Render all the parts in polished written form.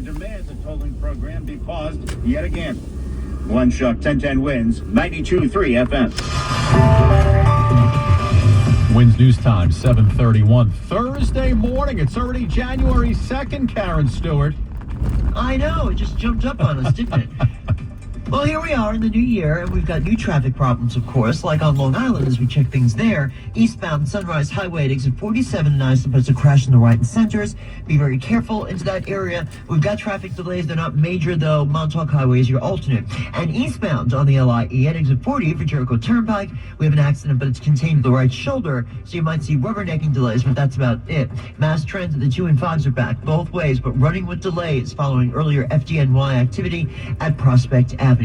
demands the tolling program be paused yet again. One Shock 1010 wins 92.3 FM. Wins News Time, 7:31. Thursday morning. It's already January 2nd, Karen Stewart. I know. It just jumped up on us, didn't it? Well, here we are in the new year, and we've got new traffic problems, of course, like on Long Island as we check things there. Eastbound Sunrise Highway at exit 47 and I supposed to crash in the right and centers. Be very careful into that area. We've got traffic delays. They're not major, though. Montauk Highway is your alternate. And eastbound on the LIE at exit 40 for Jericho Turnpike, we have an accident, but it's contained to the right shoulder, so you might see rubbernecking delays, but that's about it. Mass transit, the 2 and 5s are back both ways, but running with delays following earlier FDNY activity at Prospect Avenue.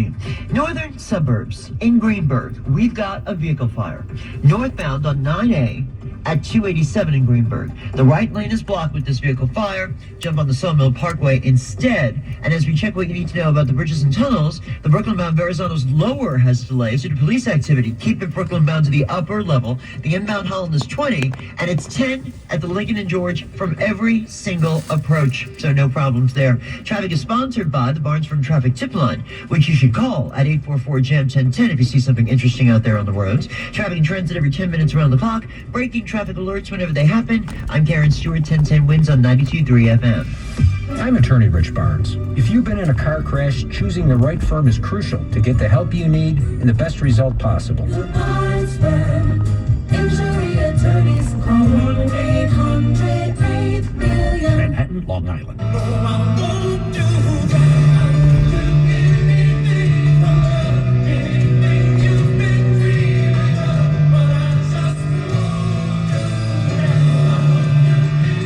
Northern suburbs in Greenburgh, we've got a vehicle fire. Northbound on 9A at 287 in Greenburgh. The right lane is blocked with this vehicle fire. Jump on the Sawmill Parkway instead. And as we check what you need to know about the bridges and tunnels, the Brooklyn-bound Verrazano's lower has delays due to police activity. Keep it Brooklyn-bound to the upper level. The inbound Holland is 20, and it's 10 at the Lincoln and George from every single approach. So no problems there. Traffic is sponsored by the Barnes from Traffic Tip Line, which you should call at 844-JAM-1010 if you see something interesting out there on the roads. Traffic and transit every 10 minutes around the clock. Breaking traffic alerts whenever they happen. I'm Karen Stewart, 1010 wins on 92.3 FM. I'm attorney Rich Barnes. If you've been in a car crash, choosing the right firm is crucial to get the help you need and the best result possible. The Barnes Firm, injury attorneys, call 1-800-8-million. Manhattan, Long Island.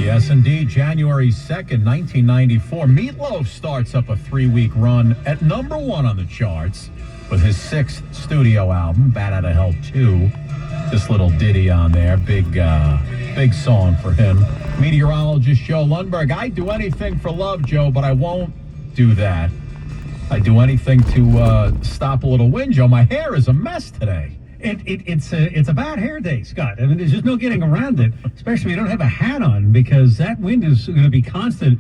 Yes, indeed. January 2nd, 1994. Meatloaf starts up a 3-week run at number 1 on the charts with his 6th studio album, Bat Outta Hell 2. This little ditty on there. Big song for him. Meteorologist Joe Lundberg. I'd do anything for love, Joe, but I won't do that. I'd do anything to stop a little wind, Joe. My hair is a mess today. It's a bad hair day, Scott. I mean, there's just no getting around it, especially if you don't have a hat on, because that wind is going to be constant,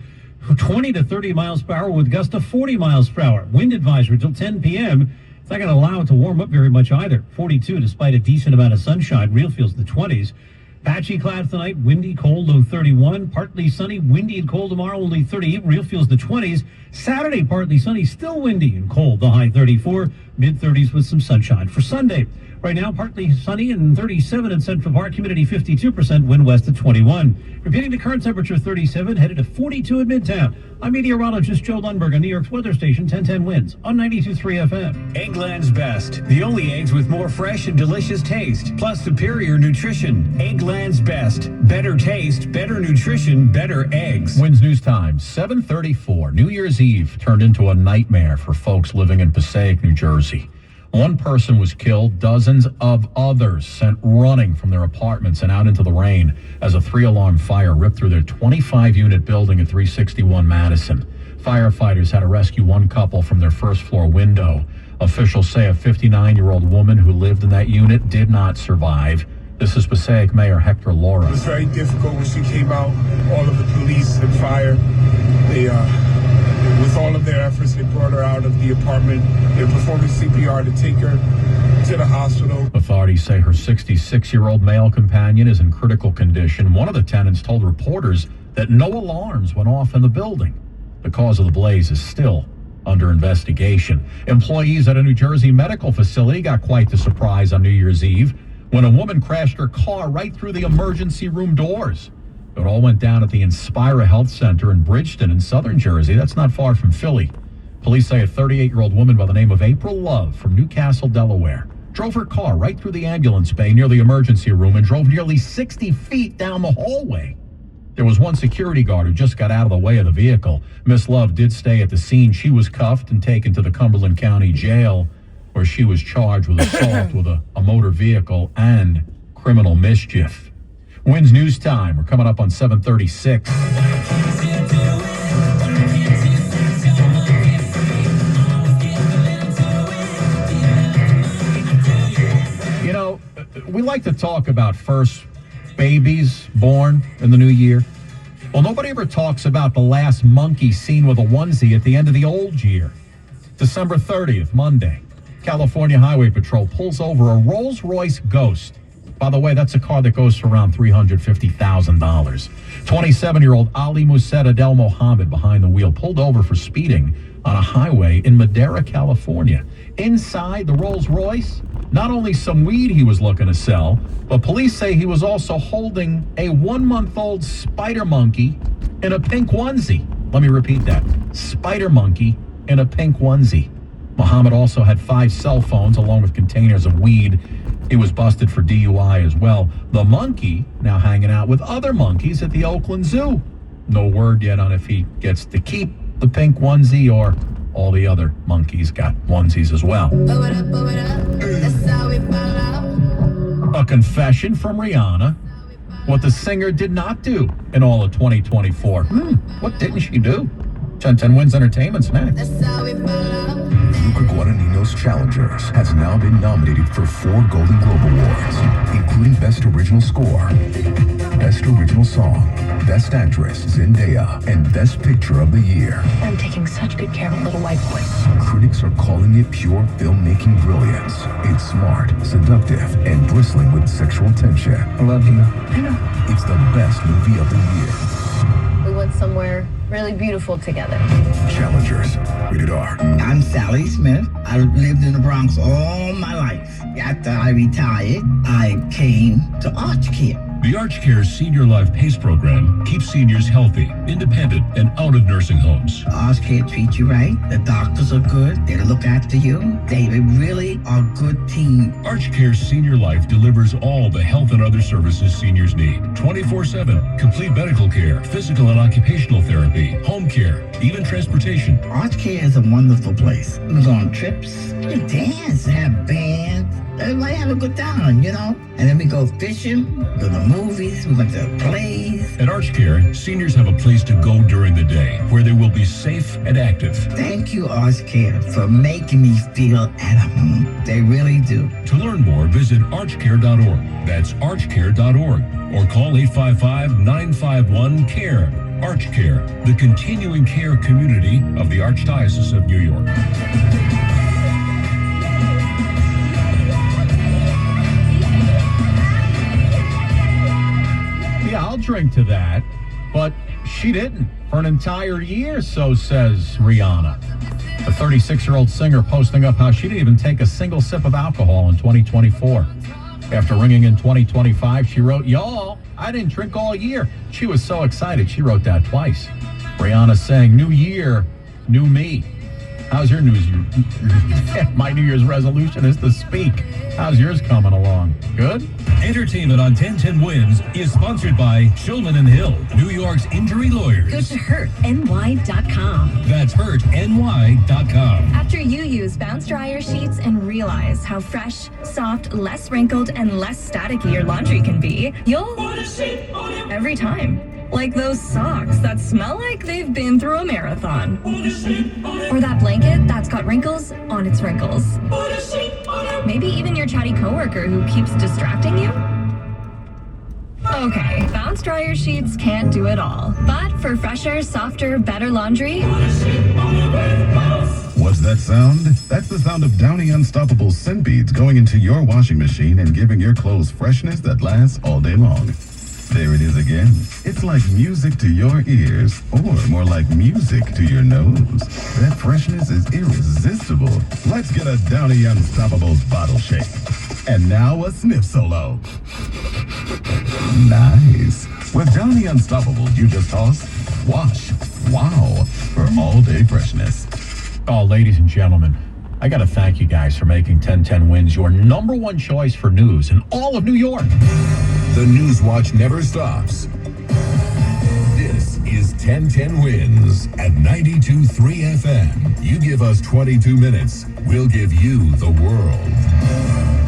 20 to 30 miles per hour with gusts of 40 miles per hour. Wind advisory until 10 p.m. It's not going to allow it to warm up very much either. 42 despite a decent amount of sunshine. Real feels the 20s. Patchy clouds tonight, windy, cold, low 31. Partly sunny, windy and cold tomorrow, only 38. Real feels the 20s. Saturday, partly sunny, still windy and cold, the high 34. Mid-30s with some sunshine. For Sunday, right now, partly sunny and 37 in Central Park, humidity 52%, wind west at 21. Repeating the current temperature 37, headed to 42 in Midtown. I'm meteorologist Joe Lundberg on New York's weather station 1010 Winds on 92.3 FM. Eggland's Best. The only eggs with more fresh and delicious taste, plus superior nutrition. Eggland's Best. Better taste, better nutrition, better eggs. Winds News Time, 7:34. New Year's Eve turned into a nightmare for folks living in Passaic, New Jersey. One person was killed, dozens of others sent running from their apartments and out into the rain as a 3-alarm fire ripped through their 25-unit building at 361 Madison. Firefighters had to rescue one couple from their first-floor window. Officials say a 59-year-old woman who lived in that unit did not survive. This is Passaic Mayor Hector Laura. It was very difficult when she came out. All of the police and fire, with all of their efforts, they brought her out of the apartment. They're performing CPR to take her to the hospital. Authorities say her 66-year-old male companion is in critical condition. One of the tenants told reporters that no alarms went off in the building. The cause of the blaze is still under investigation. Employees at a New Jersey medical facility got quite the surprise on New Year's Eve when a woman crashed her car right through the emergency room doors. It all went down at the Inspira Health Center in Bridgeton in southern Jersey. That's not far from Philly. Police say a 38-year-old woman by the name of April Love from Newcastle, Delaware, drove her car right through the ambulance bay near the emergency room and drove nearly 60 feet down the hallway. There was one security guard who just got out of the way of the vehicle. Miss Love did stay at the scene. She was cuffed and taken to the Cumberland County Jail, where she was charged with assault with a motor vehicle and criminal mischief. Winds News Time. We're coming up on 7:36. You know, we like to talk about first babies born in the new year. Well, nobody ever talks about the last monkey seen with a onesie at the end of the old year. December 30th, Monday, California Highway Patrol pulls over a Rolls-Royce Ghost. By the way, that's a car that goes for around $350,000. 27-year-old Ali Musetta Del Mohammed behind the wheel pulled over for speeding on a highway in Madera, California. Inside the Rolls-Royce, not only some weed he was looking to sell, but police say he was also holding a 1-month-old spider monkey in a pink onesie. Let me repeat that. Spider monkey in a pink onesie. Mohammed also had 5 cell phones along with containers of weed. He was busted for DUI as well. The monkey now hanging out with other monkeys at the Oakland Zoo. No word yet on if he gets to keep the pink onesie or all the other monkeys got onesies as well. That's how we fall out. A confession from Rihanna. What the singer did not do in all of 2024. What didn't she do? 1010 Wins Entertainment's next. That's how we fall out. Luca Guadagnino's Challengers has now been nominated for 4 Golden Globe Awards, including Best Original Score, Best Original Song, Best Actress Zendaya, and Best Picture of the Year. I'm taking such good care of a little white boy. Critics are calling it pure filmmaking brilliance. It's smart, seductive, and bristling with sexual tension. I love you. I know. It's the best movie of the year. We went somewhere really beautiful together. Challengers, rated R. I'm Sally Smith. I lived in the Bronx all my life. After I retired, I came to Arch Care. The ArchCare Senior Life PACE program keeps seniors healthy, independent, and out of nursing homes. Arch Care treats you right. The doctors are good. They look after you. They really are a good team. ArchCare Senior Life delivers all the health and other services seniors need. 24/7, complete medical care, physical and occupational therapy, home care, even transportation. Arch Care is a wonderful place. We go on trips, we dance, have bands. Everybody have a good time, you know? And then we go fishing, go to the movies, we went to plays. At ArchCare, seniors have a place to go during the day where they will be safe and active. Thank you, Arch Care, for making me feel at home. They really do. To learn more, visit archcare.org. That's archcare.org. Or call 855-951-CARE. ArchCare, the continuing care community of the Archdiocese of New York. Yeah, I'll drink to that, but she didn't for an entire year, so says Rihanna. The 36-year-old singer posting up how she didn't even take a single sip of alcohol in 2024. After ringing in 2025, she wrote, "Y'all, I didn't drink all year." She was so excited, she wrote that twice. Rihanna saying, "New year, new me." How's your New Year's? My New Year's resolution is to speak. How's yours coming along? Good? Entertainment on 1010 Wins is sponsored by Shulman & Hill, New York's injury lawyers. Go to hurtny.com. That's hurtny.com. After you use Bounce Dryer sheets and realize how fresh, soft, less wrinkled, and less staticky your laundry can be, you'll every time. Like those socks that smell like they've been through a marathon. Or that blanket that's got wrinkles on its wrinkles. Maybe even your chatty coworker who keeps distracting you. Okay, Bounce Dryer sheets can't do it all. But for fresher, softer, better laundry... What's that sound? That's the sound of Downy Unstoppable scent beads going into your washing machine and giving your clothes freshness that lasts all day long. There it is again. It's like music to your ears, or more like music to your nose. That freshness is irresistible. Let's get a Downy Unstoppables bottle shake. And now a sniff solo. Nice. With Downy Unstoppables, you just toss, wash, wow, for all-day freshness. Oh, ladies and gentlemen, I got to thank you guys for making 1010 Wins your number one choice for news in all of New York. The News Watch never stops. This is 1010 Wins at 92.3 FM. You give us 22 minutes, we'll give you the world.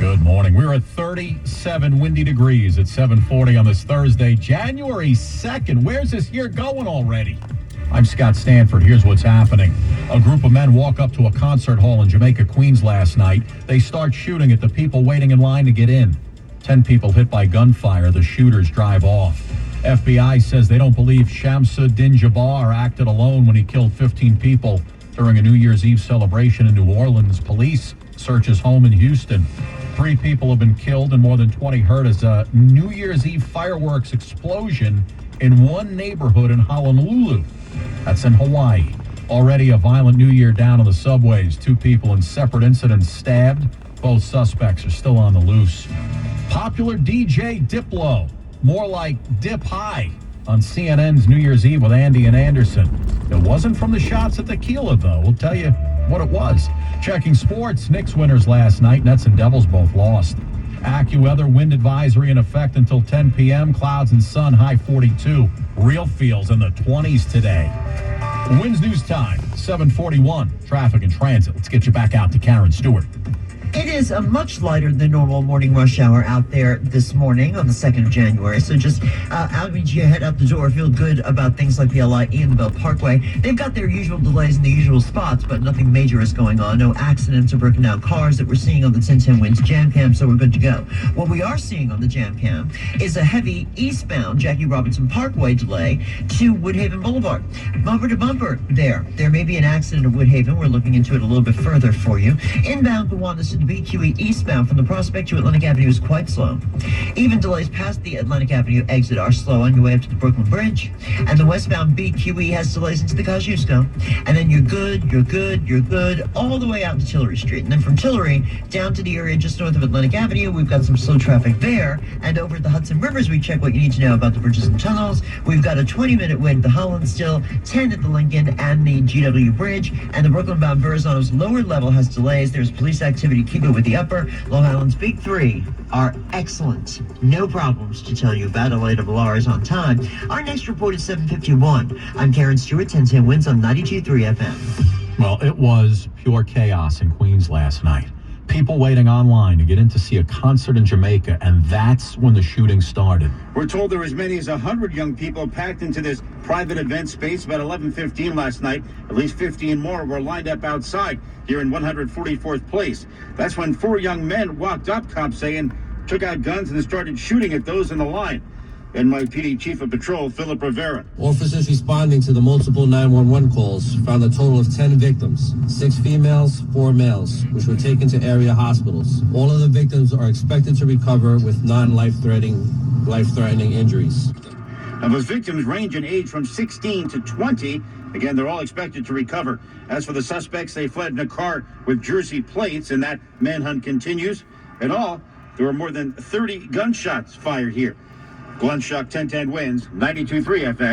Good morning. We're at 37 windy degrees at 7:40 on this Thursday, January 2nd. Where's this year going already? I'm Scott Stanford. Here's what's happening. A group of men walk up to a concert hall in Jamaica, Queens last night. They start shooting at the people waiting in line to get in. 10 people hit by gunfire. The shooters drive off. FBI says they don't believe Shamsuddin Jabbar acted alone when he killed 15 people during a New Year's Eve celebration in New Orleans. Police search his home in Houston. 3 people have been killed and more than 20 hurt as a New Year's Eve fireworks explosion in one neighborhood in Honolulu. That's in Hawaii. Already a violent New Year down on the subways. 2 people in separate incidents stabbed. Both suspects are still on the loose. Popular DJ Diplo, more like Dip High, on CNN's New Year's Eve with Andy and Anderson. It wasn't from the shots at Tequila, though. We'll tell you what it was. Checking sports, Knicks winners last night. Nets and Devils both lost. AccuWeather wind advisory in effect until 10 p.m. Clouds and sun, high 42. Real feels in the 20s today. Winds News Time, 7:41. Traffic and transit. Let's get you back out to Karen Stewart. It is a much lighter than normal morning rush hour out there this morning on the 2nd of January. So just out means you head out the door, feel good about things like the LIE and the Bell Parkway. They've got their usual delays in the usual spots, but nothing major is going on. No accidents or broken down cars that we're seeing on the 1010 Winds Jam Cam, so we're good to go. What we are seeing on the Jam Cam is a heavy eastbound Jackie Robinson Parkway delay to Woodhaven Boulevard. Bumper to bumper there. There may be an accident at Woodhaven. We're looking into it a little bit further for you. Inbound Gowanus to BQE eastbound from the Prospect to Atlantic Avenue is quite slow. Even delays past the Atlantic Avenue exit are slow on your way up to the Brooklyn Bridge. And the westbound BQE has delays into the Kosciuszko. And then you're good, all the way out to Tillery Street. And then from Tillery down to the area just north of Atlantic Avenue, we've got some slow traffic there. And over at the Hudson Rivers, we check what you need to know about the bridges and tunnels. We've got a 20-minute wait at the Holland still, 10 at the Lincoln and the GW Bridge. And the Brooklyn-bound Verrazano's lower level has delays. There's police activity. Keep it with the upper. Long Island's big 3 are excellent. No problems to tell you about. LA to Villar is on time. Our next report is 7:51. I'm Karen Stewart, 1010 Winds on 92.3 FM. Well, it was pure chaos in Queens last night. People waiting online to get in to see a concert in Jamaica, and that's when the shooting started. We're told there were as many as 100 young people packed into this private event space about 11:15 last night. At least 15 more were lined up outside here in 144th Place. That's when 4 young men walked up, cops say, and took out guns and started shooting at those in the line. NYPD Chief of Patrol Philip Rivera. Officers responding to the multiple 911 calls found a total of 10 victims, 6 females, 4 males, which were taken to area hospitals. All of the victims are expected to recover with non-life-threatening injuries. Now, those victims range in age from 16 to 20. Again, they're all expected to recover. As for the suspects, they fled in a car with Jersey plates, and that manhunt continues. In all, there were more than 30 gunshots fired here. Glenn Schuck, 1010 Winds, 92.3 FM.